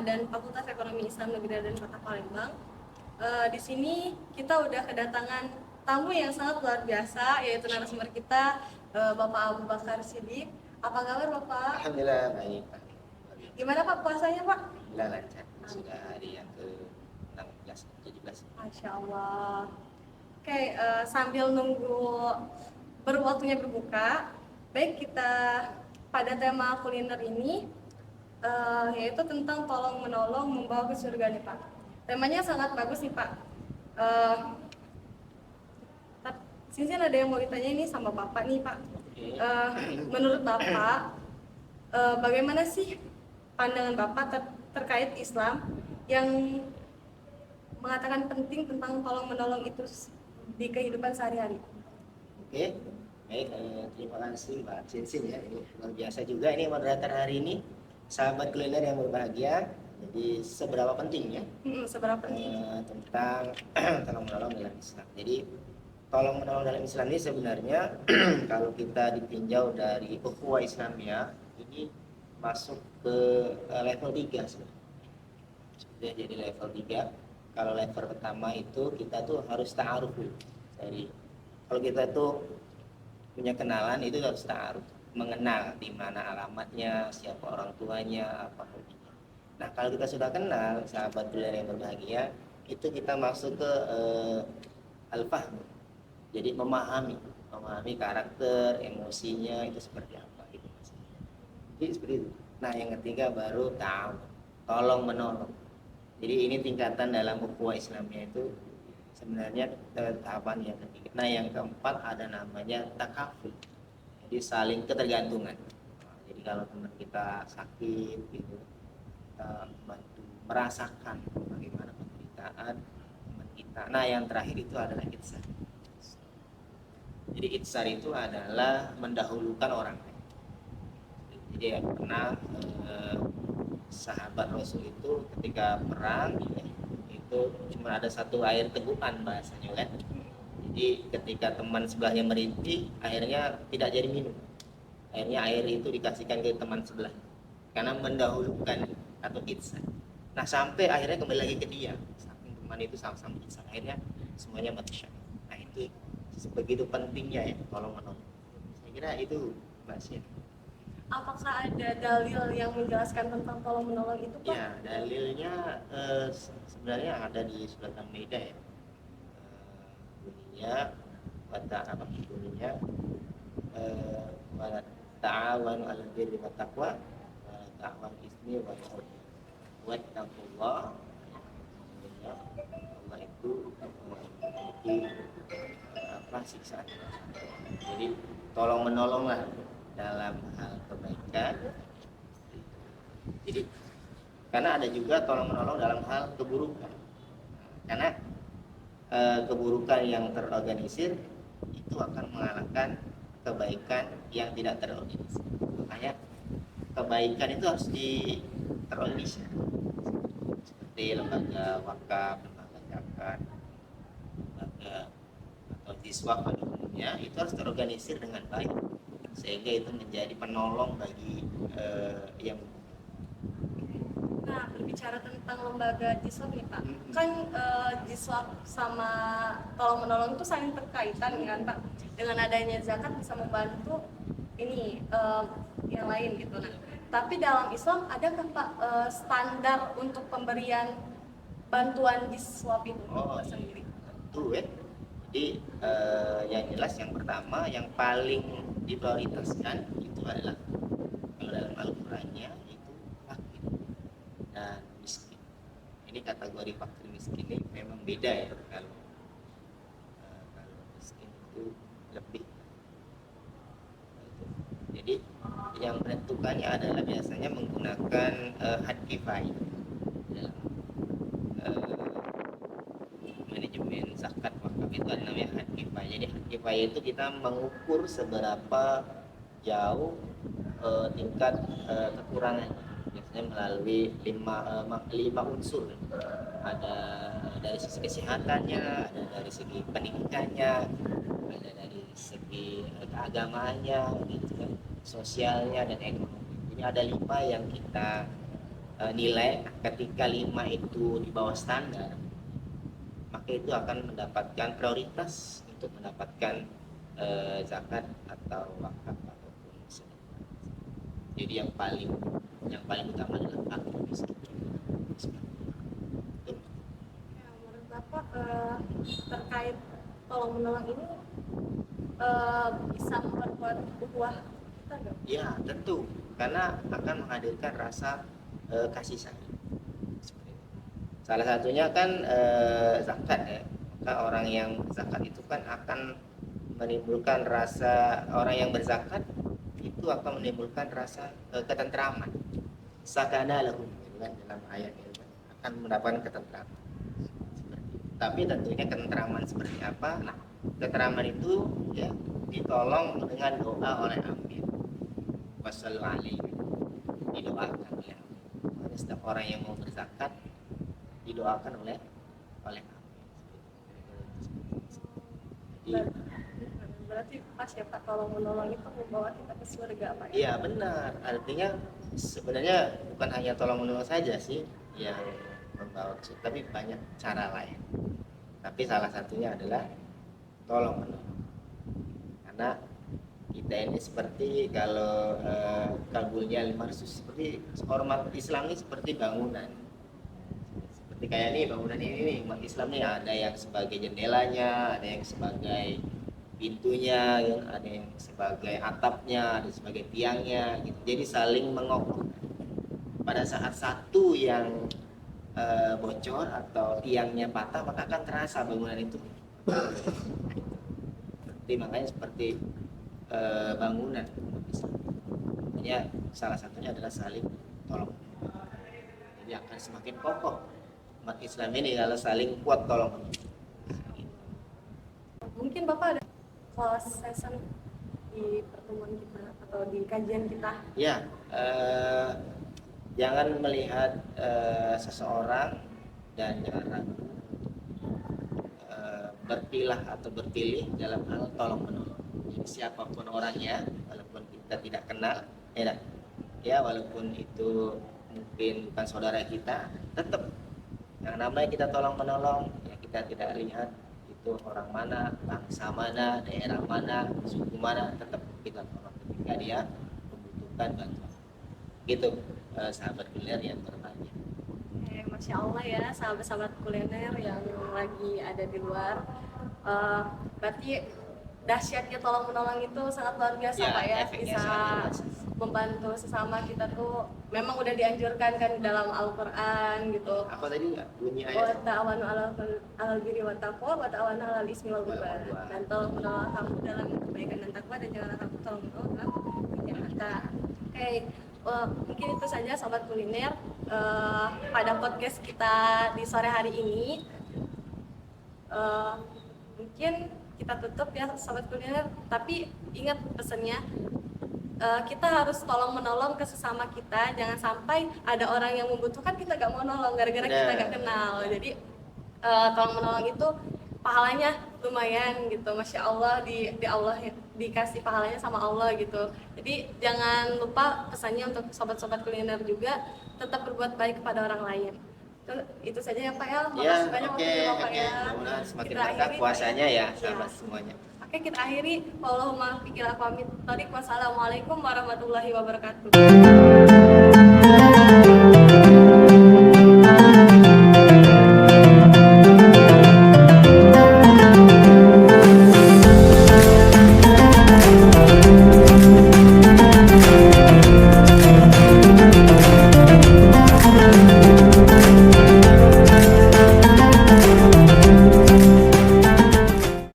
dan Fakultas Ekonomi Islam Negeri dan Kota Palembang. Di sini kita udah kedatangan tamu yang sangat luar biasa, yaitu narasumber kita, Bapak Abu Bakar Siddiq. Apa kabar Bapak? Alhamdulillah baik. Gimana Pak puasanya Pak? Alhamdulillah lancar. Sudah hari yang ke-16, 17. Masya Allah. Oke, sambil nunggu waktunya berbuka, baik kita pada tema kuliner ini, yaitu tentang tolong menolong membawa ke surga nih Pak. Temanya sangat bagus nih Pak. Sini ada yang mau ditanya ini sama Bapak nih Pak. Menurut Bapak, bagaimana sih pandangan Bapak terkait Islam yang mengatakan penting tentang tolong menolong itu di kehidupan sehari-hari? Oke, baik. Terima kasih Mbak Cinsin ya. Ini luar biasa juga ini moderator hari ini. Sahabat kuliner yang berbahagia. Jadi seberapa penting ya? Seberapa penting tentang tolong menolong dalam Islam. Jadi tolong menolong dalam Islam ini sebenarnya kalau kita ditinjau dari ukhuwah Islamiyah ini masuk ke level 3 sebenarnya. Sudah jadi level 3. Kalau level pertama itu kita tuh harus ta'aruf dulu. Jadi kalau kita tuh punya kenalan itu harus ta'aruf, mengenal di mana alamatnya, siapa orang tuanya, apa hobinya. Nah, kalau kita sudah kenal sahabat kuliner yang berbahagia, itu kita masuk ke al-fahm. Jadi memahami karakter, emosinya itu seperti apa gitu. Jadi seperti itu. Nah, yang ketiga baru tolong menolong. Jadi ini tingkatan dalam ukhuwah Islamnya itu sebenarnya tahapan yang ketiga. Nah, yang keempat ada namanya takaful. Jadi saling ketergantungan. Jadi kalau teman kita sakit gitu, kita bantu merasakan bagaimana penderitaan teman kita. Nah, yang terakhir itu adalah itsar. Jadi itsar itu adalah mendahulukan orang. Jadi pernah sahabat Rasul itu ketika perang itu cuma ada satu air tegukan bahasanya kan. Jadi ketika teman sebelahnya merintih, akhirnya tidak jadi minum. Akhirnya air itu dikasihkan ke teman sebelah karena mendahulukan atau itsar. Nah, sampai akhirnya kembali lagi ke dia. Saking teman itu sama-sama itsar, akhirnya semuanya mati syahid. Nah, itu begitu pentingnya ya tolong menolong. Saya kira itu Mbak Sya. Apakah ada dalil yang menjelaskan tentang tolong menolong itu Pak? Ya, dalilnya sebenarnya ada di surat Al-Maidah ya. Bunyinya bunyinya wa ta'awanu 'alal birri wat taqwa wa ta'awanu 'alal ismi wal 'udwan. Wattaqullah. Allah itu memiliki siksaan. Jadi tolong menolonglah dalam hal kebaikan. Jadi karena ada juga tolong menolong dalam hal keburukan. Karena keburukan yang terorganisir itu akan mengalahkan kebaikan yang tidak terorganisir. Makanya kebaikan itu harus terorganisir. Seperti lembaga wakaf, lembaga zakat, lembaga atau siswa pada umumnya itu harus terorganisir dengan baik sehingga itu menjadi penolong bagi yang. Nah, berbicara tentang lembaga jiswab nih Pak, kan jiswab sama tolong menolong itu saling berkaitan kan Pak. Dengan adanya zakat bisa membantu ini yang lain gitu. Nah, tapi dalam Islam adakah Pak standar untuk pemberian bantuan jiswab itu sendiri? Tentu ya. Jadi yang jelas yang pertama yang paling diprioritaskan itu adalah kalau dalam Al-Qur'annya itu fakir dan miskin. Ini kategori fakir miskin ini memang beda ya. Kalau miskin itu lebih. Jadi yang menentukannya adalah biasanya menggunakan had kifayah dalam manajemen zakat wakaf itu ada namanya had kifayah. Jadi had kifayah itu kita mengukur seberapa jauh tingkat kekurangan. Biasanya melalui lima unsur. Ada dari sisi kesehatannya, ada dari segi pendidikannya, ada dari segi keagamaannya, gitu kan, sosialnya dan ekonomi. Jadi ada 5 yang kita nilai ketika 5 itu di bawah standar, maka itu akan mendapatkan prioritas untuk mendapatkan zakat atau wakaf ataupun sedekah. Jadi yang paling utama adalah fakir miskin. Ya, menurut Bapak terkait tolong menolong ini bisa memperkuat ukhuwah kita nggak? Ya tentu, karena akan menghadirkan rasa kasih sayang. Seperti itu. Salah satunya kan zakat ya. Maka orang yang zakat itu kan akan menimbulkan rasa, orang yang berzakat itu akan menimbulkan rasa ketentraman. Sakana lahum, gitu kan, dalam ayat itu kan, akan mendapatkan ketentraman. Seperti itu. Tapi tentunya ketentraman seperti apa? Nah, ketentraman itu ya ditolong dengan doa oleh amir. Wassallu alaihi, didoakan oleh amir. Makanya setiap orang yang mau berzakat didoakan oleh amir. Jadi, Berarti pas ya Pak, tolong menolong itu membawa kita ke surga Pak ya? iya benar. Artinya sebenarnya bukan hanya tolong menolong saja sih yang membawa ke surga, tapi banyak cara lain. Tapi salah satunya adalah tolong menolong. Karena kita ini seperti kalau kalbulnya 500, seperti hormat Islam ini seperti bangunan. Seperti kayak nih bangunan ini nih, umat Islam nih ada yang sebagai jendelanya, ada yang sebagai pintunya, ya, ada yang sebagai atapnya, ada sebagai tiangnya, gitu. Jadi saling mengokoh. Pada saat satu yang bocor atau tiangnya patah, maka akan terasa bangunan itu. Jadi makanya seperti bangunan. Makanya salah satunya adalah saling tolong. Jadi akan semakin kokoh umat Islam ini kalau saling kuat tolong. Mungkin Bapak ada close session di pertemuan kita atau di kajian kita. Ya, jangan melihat seseorang dan jangan ragu berpilah atau berpilih dalam hal tolong menolong. Jadi siapapun orangnya, walaupun kita tidak kenal, ya walaupun itu mungkin bukan saudara kita, tetap yang namanya kita tolong menolong, ya kita tidak lihat itu orang mana, bangsa mana, daerah mana, suku mana, tetap kita tolong ketika dia membutuhkan bantuan. Gitu, sahabat kuliner yang berbahagia. Masya Allah ya, sahabat-sahabat kuliner yang lagi ada di luar. Berarti dahsyatnya tolong menolong itu sangat luar biasa Ya, Pak ya, efeknya bisa sangat luar biasa. membantu sesama kita tuh. Memang udah dianjurkan kan di dalam Al-Quran gitu. Apa tadi nggak bunyi Wa ayat? ta'awanu 'alal birri wat taqwa wa ta'awanu 'alal ismi wal udwan. Dan tolong menolong kamu dalam kebaikan dan takwa, dan janganlah kamu tolong menolong dalam kejahatan. Oke, mungkin itu saja sobat kuliner pada podcast kita di sore hari ini. Mungkin kita tutup ya sobat kuliner, tapi ingat pesannya, kita harus tolong menolong ke sesama kita. Jangan sampai ada orang yang membutuhkan kita gak mau nolong gara-gara kita gak kenal. Jadi tolong menolong itu pahalanya lumayan gitu, Masya Allah, di Allah dikasih pahalanya sama Allah gitu. Jadi jangan lupa pesannya untuk sobat-sobat kuliner juga, tetap berbuat baik kepada orang lain. Itu saja ya Pak ya. Makasih banyak waktu Bapak ya. Mudah-mudahan semakin Kita berkah akhiri, puasanya Pak ya, sahabat semuanya. Oke, kita akhiri. Wallahumma fiqil aqwamit thoriq. Wassalamualaikum warahmatullahi wabarakatuh.